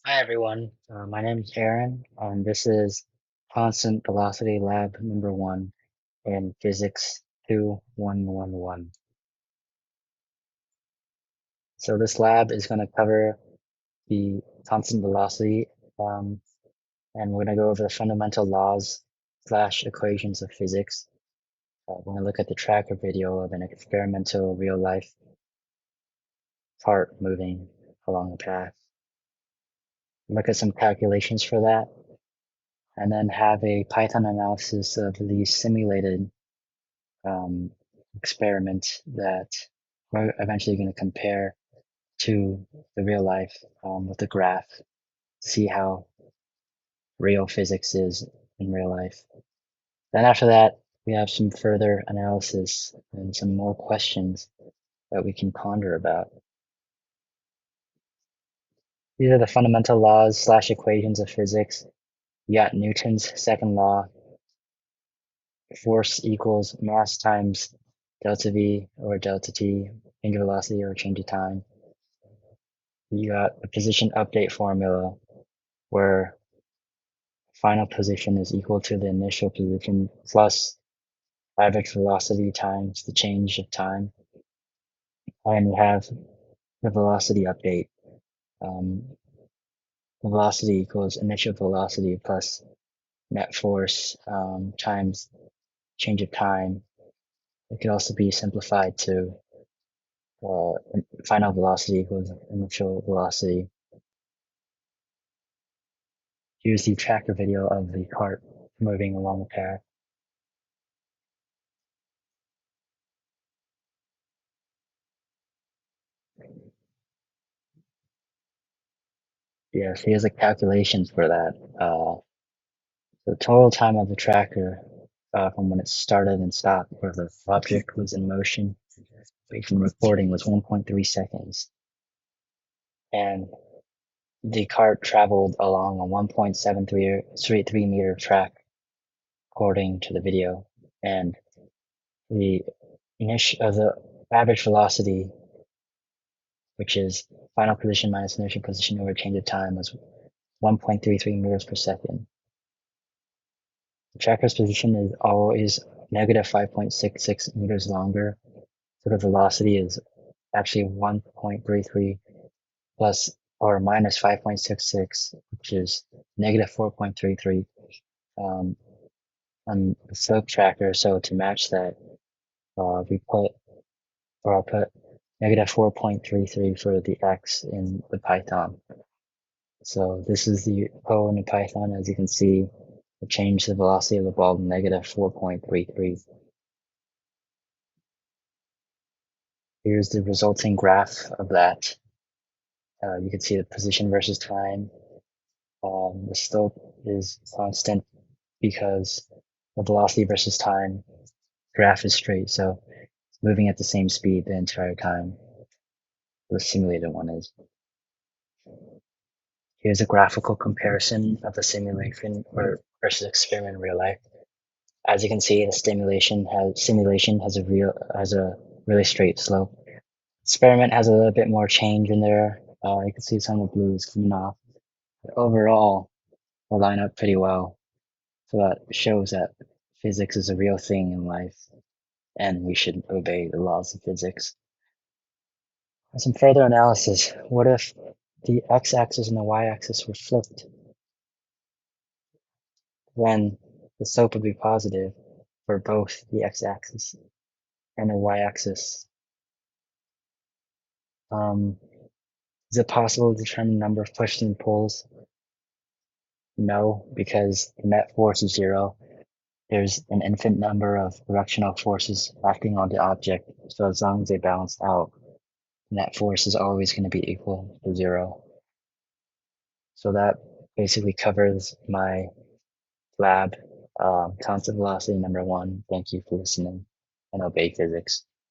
Hi everyone, my name is Aaron, and this is Constant Velocity Lab number 1 in Physics 2111. So this lab is going to cover the constant velocity, and we're going to go over the fundamental laws / equations of physics. We're going to look at the tracker video of an experimental real-life cart moving along a path. Look at some calculations for that, and then have a Python analysis of the simulated experiment that we're eventually going to compare to the real life with a graph, see how real physics is in real life. Then after that, we have some further analysis and some more questions that we can ponder about. These are the fundamental laws / equations of physics. You got Newton's second law, force equals mass times delta V or delta T, change of velocity or change of time. You got a position update formula where final position is equal to the initial position plus average velocity times the change of time. And you have the velocity update. Velocity equals initial velocity plus net force times change of time. It could also be simplified to final velocity equals initial velocity. Here's the tracker video of the cart moving along the path. Yes, here's the calculations for that. The total time of the tracker from when it started and stopped, where the object was in motion, based on recording, was 1.3 seconds. And the cart traveled along a 1.733 meter track, according to the video. And the average velocity, which is final position minus initial position over change of time, was 1.33 meters per second. The tracker's position is always negative 5.66 meters longer, so the velocity is actually 1.33 plus or minus 5.66, which is negative 4.33 on the slope tracker. So to match that, I'll put negative 4.33 for the x in the Python. So this is the code in Python. As you can see, it changed the velocity of the ball to negative 4.33. Here's the resulting graph of that. You can see the position versus time. The slope is constant because the velocity versus time graph is straight, so it's moving at the same speed the entire time. The simulated one is. Here's a graphical comparison of the simulation versus experiment in real life. As you can see, the simulation has a really straight slope. Experiment has a little bit more change in there. You can see some of the blues coming off. But overall, they line up pretty well. So that shows that physics is a real thing in life, and we should obey the laws of physics. Some further analysis. What if the x-axis and the y-axis were flipped? Then the slope would be positive for both the x-axis and the y-axis. Is it possible to determine the number of pushes and pulls? No, because the net force is 0. There's an infinite number of directional forces acting on the object, so as long as they balance out, net force is always going to be equal to 0. So that basically covers my lab constant velocity number 1. Thank you for listening, and obey physics.